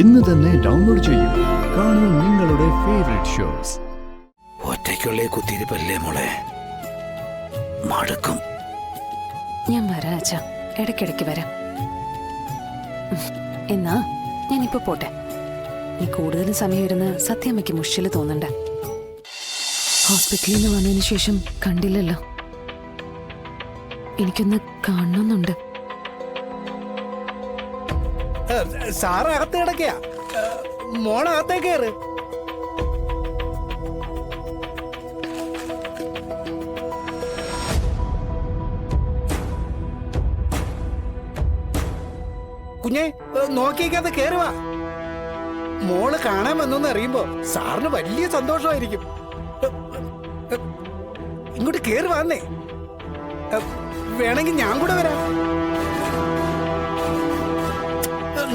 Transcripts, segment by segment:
ഇന്ന് തന്നെ ഡൗൺലോഡ് ചെയ്യൂ. കാണൂ നിങ്ങളുടെ ഫേവറേറ്റ് ഷോസ്. ഒറ്റയ്ക്കുള്ള കുത്തിയിരിപ്പല്ലേ മോളെ, മടുക്കും. ഞാൻ വരാം അച്ഛാ, ഇടയ്ക്കിടയ്ക്ക് വരാം. എന്നാ ഞാനിപ്പോ പോട്ടെ. നീ കൂടുതൽ സമയം ഇരുന്ന് സത്യമ്മയ്ക്ക് മുഷില് തോന്നണ്ട. ഹോസ്പിറ്റലിൽ നിന്ന് വന്നതിന് ശേഷം കണ്ടില്ലല്ലോ. എനിക്കൊന്ന് കാണണമെന്നുണ്ട്. സാറ് അകത്ത് കിടക്കയാ, മോളകത്തേക്ക് കയറ്. കുഞ്ഞെ നോക്കിയേക്കാതെ കേറുവാ. മോള് കാണാൻ വന്നോന്ന് അറിയുമ്പോ സാറിന് വലിയ സന്തോഷമായിരിക്കും. ഇങ്ങോട്ട് കേറി വന്നേ, വേണമെങ്കിൽ ഞാൻ കൂടെ വരാം.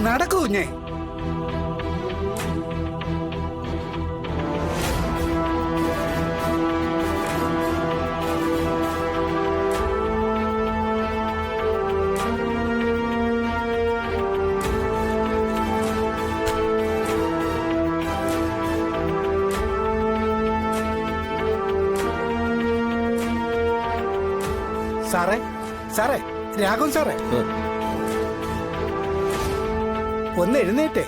നടക്കൂ കുഞ്ഞെ. സാറേ, സാറേ, രാഘവൻ സാറേ, ഒന്ന് എഴുന്നേറ്റേ.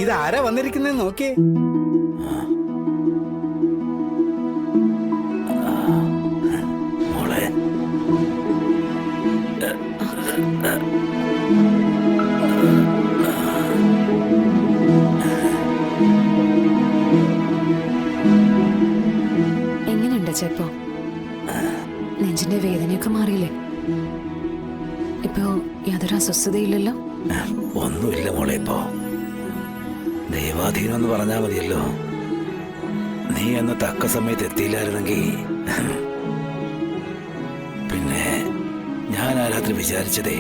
ഇതാരാ വന്നിരിക്കുന്നത് നോക്കിയേ. മോളെ, എങ്ങനെയുണ്ട് ചേപ്പോ? നെഞ്ചിന്റെ വേദനയൊക്കെ മാറിയില്ലേ? ഇപ്പോ യാതൊരു അസ്വസ്ഥതയില്ലല്ലോ? ഒന്നുമില്ല മോളെ. ഇപ്പോ ദൈവാധീനം എന്ന് പറഞ്ഞാൽ മതിയല്ലോ. നീ അന്ന് തക്ക സമയത്ത് എത്തിയില്ലായിരുന്നെങ്കിൽ പിന്നെ ഞാൻ ആ രാത്രി വിചാരിച്ചതേ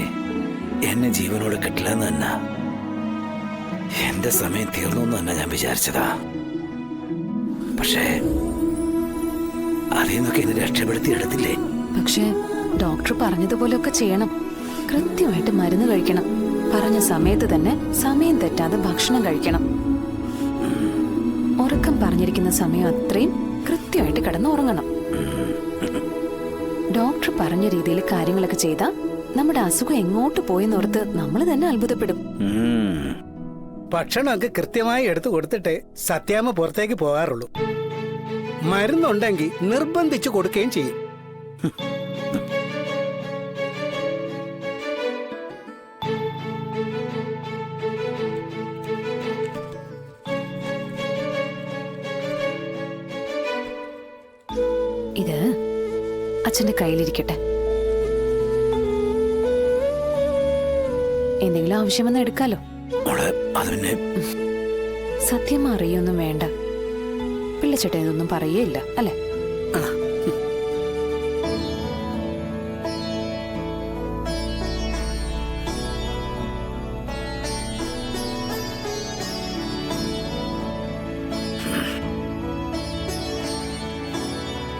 എന്നെ ജീവനോട് കിട്ടില്ല എന്ന് തന്നെ. എന്റെ സമയം തീർന്നു എന്ന് തന്നെ ഞാൻ വിചാരിച്ചതാ. പക്ഷേ അതിൽ നിന്നൊക്കെ എന്നെ രക്ഷപ്പെടുത്തി എടുത്തില്ലേ? പക്ഷേ ഡോക്ടർ പറഞ്ഞതുപോലെയൊക്കെ ചെയ്യണം. കൃത്യമായിട്ട് മരുന്ന് കഴിക്കണം. പറഞ്ഞ സമയത്ത് തന്നെ സമയം തെറ്റാതെ ഭക്ഷണം കഴിക്കണം. ഉറക്കം പറഞ്ഞിരിക്കുന്ന സമയം അത്രയും കൃത്യമായിട്ട് കിടന്ന് ഉറങ്ങണം. ഡോക്ടർ പറഞ്ഞ രീതിയിൽ കാര്യങ്ങളൊക്കെ ചെയ്താൽ നമ്മുടെ അസുഖം എങ്ങോട്ട് പോയെന്നോർത്ത് നമ്മൾ തന്നെ അത്ഭുതപ്പെടും. ഭക്ഷണമൊക്കെ കൃത്യമായി എടുത്തു കൊടുത്തിട്ടേ സത്യാമ്മ പുറത്തേക്ക് പോകാറുള്ളൂ. മരുന്നുണ്ടെങ്കിൽ നിർബന്ധിച്ചു കൊടുക്കുകയും ചെയ്യും. ഇത് അച്ഛന്റെ കയ്യിലിരിക്കട്ടെ. എന്തെങ്കിലും ആവശ്യം വന്ന് എടുക്കാലോ. സത്യം അറിയൊന്നും വേണ്ട. പിള്ളച്ചേട്ടൻ ഇതൊന്നും പറയേയില്ല അല്ലെ?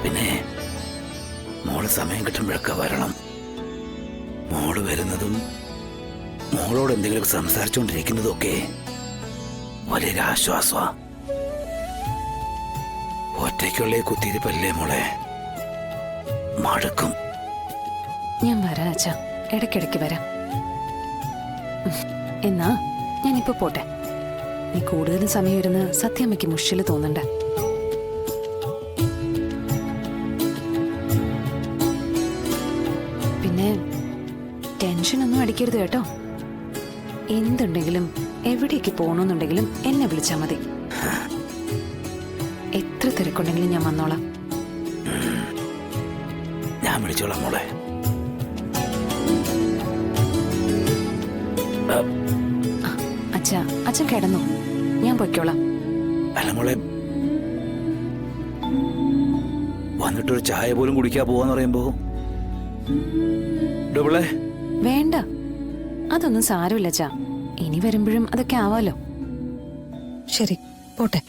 പിന്നെ മോള് സമയം കിട്ടുമ്പോഴൊക്കെ വരണം. മോള് വരുന്നതും മോളോട് എന്തെങ്കിലും സംസാരിച്ചുകൊണ്ടിരിക്കുന്നതും ഒക്കെ വലിയൊരു ആശ്വാസമാ. ഒറ്റയ്ക്കുള്ള കുത്തിയിരിപ്പല്ലേ മോളെ, മടുക്കും. ഞാൻ വരാം അച്ഛാ, ഇടയ്ക്കിടയ്ക്ക് വരാം. എന്നാ ഞാനിപ്പോ പോട്ടെ. നീ കൂടുതൽ സമയം ഇരുന്ന് സത്യമ്മയ്ക്ക് മുഷില് തോന്നണ്ട. പിന്നെ ടെൻഷനൊന്നും അടിക്കരുത് കേട്ടോ. എന്തുണ്ടെങ്കിലും എവിടേക്ക് പോകണമെന്നുണ്ടെങ്കിലും എന്നെ വിളിച്ചാൽ മതി. എത്ര തിരക്കുണ്ടെങ്കിലും ഞാൻ വന്നോളാം. ഞാൻ വിളിച്ചോളാം മോളെ. അച്ഛാ, അച്ഛൻ കിടന്നു, ഞാൻ പൊയ്ക്കോളാം. അല്ല മോളെ, വന്നിട്ടൊരു ചായ പോലും കുടിക്കാ പോവാന്ന് പറയുമ്പോ ഡബിളെ വേണ്ട, അതൊന്നും സാരമില്ല അച്ഛാ. ഇനി വരുമ്പോഴും അതൊക്കെ ആവാലോ. ശരി, പോട്ടെ.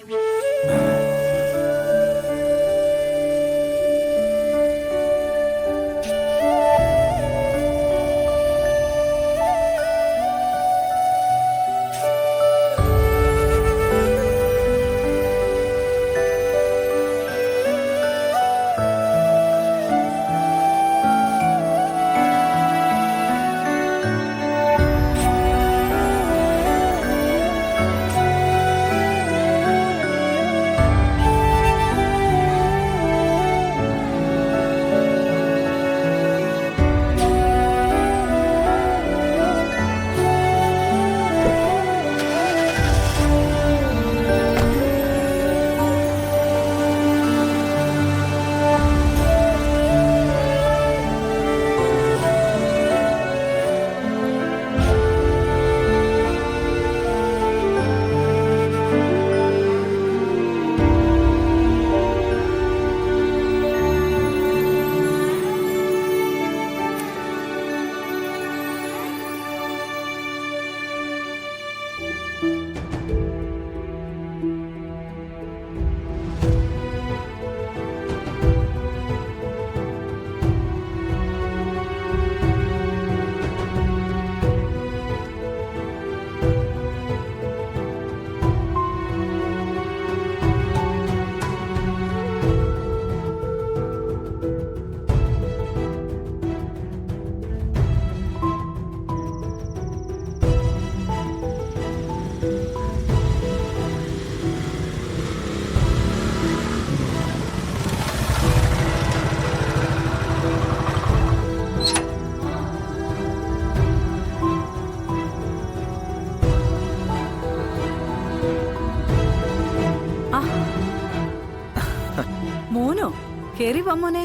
കേറി വാ മോനെ.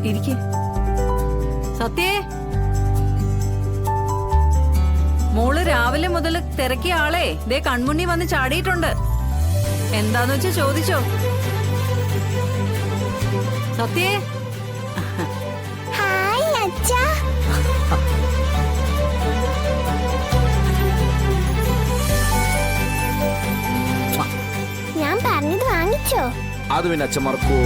ഇരിക്കെ. സത്യേ, മോള് രാവിലെ മുതൽ തിരക്കിയ ആളെ ദേ കൺമുന്നി വന്ന് ചാടിയിട്ടുണ്ട്. എന്താന്ന് വെച്ചാ ചോദിച്ചോ. സത്യേ. ഹായ് അച്ഛാ. ഞാൻ പറഞ്ഞത് വാങ്ങിച്ചോ? അത് പിന്നെ അച്ഛൻ മറക്കൂ.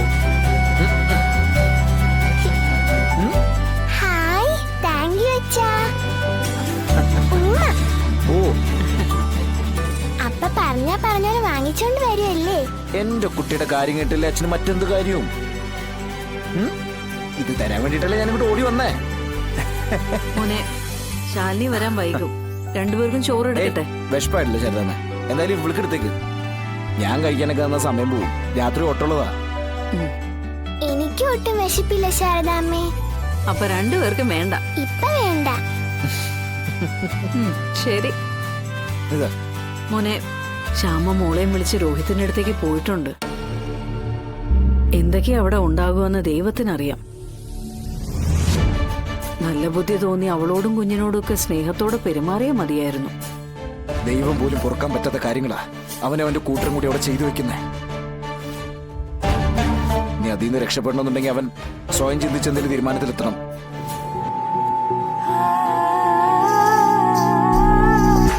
ഹായ്, താങ്ക് യു അച്ഛാ. ഓ, അപ്പ പറഞ്ഞാല് വാങ്ങിച്ചോണ്ട് വരുമല്ലേ? എന്റെ കുട്ടിയുടെ കാര്യം കേട്ടില്ലേ അച്ഛന് മറ്റെന്ത് കാര്യവും? ഇത് തരാൻ വേണ്ടിട്ടല്ലേ ഞാൻ ഇങ്ങോട്ട് ഓടി വന്നേ. മോനെ, ശാലിനി വരാൻ വൈകും. രണ്ടുപേർക്കും ചോറ് എടുക്കട്ടെ. വിശപ്പായിട്ടില്ല ചേട്ടനെ. എന്തായാലും ഇവൾക്ക് എടുത്തേക്ക്. ഞാൻ കഴിക്കാനൊക്കെ തന്ന സമയം പോവും. രാത്രി ഓട്ടമുള്ളതാ. എനിക്ക് ഒട്ടും വിശപ്പില്ല ശാരദാമ്മേ. അപ്പൊ രണ്ടുപേർക്കും വേണ്ട. ഇപ്പൊ വേണ്ട. ശരി ഇതാ മോനെ. ശ്യാമ മോളെയും വിളിച്ച് രോഹിത്തിന്റെ അടുത്തേക്ക് പോയിട്ടുണ്ട്. എന്തൊക്കെയാ അവിടെ ഉണ്ടാകുമെന്ന് ദൈവത്തിനറിയാം. നല്ല ബുദ്ധി തോന്നി അവളോടും കുഞ്ഞിനോടും ഒക്കെ സ്നേഹത്തോടെ പെരുമാറിയാൽ മതിയായിരുന്നു. ദൈവം പോലും പൊറുക്കാൻ പറ്റാത്ത കാര്യങ്ങളാ അവന്റെ കൂട്ടരും കൂടി അവിടെ ചെയ്തു വെക്കുന്നേ. നീ അതിൽ നിന്ന് രക്ഷപ്പെടണമെന്നുണ്ടെങ്കിൽ അവൻ സ്വയം ചിന്തിച്ചെന്തെങ്കിലും തീരുമാനത്തിലെത്തണം.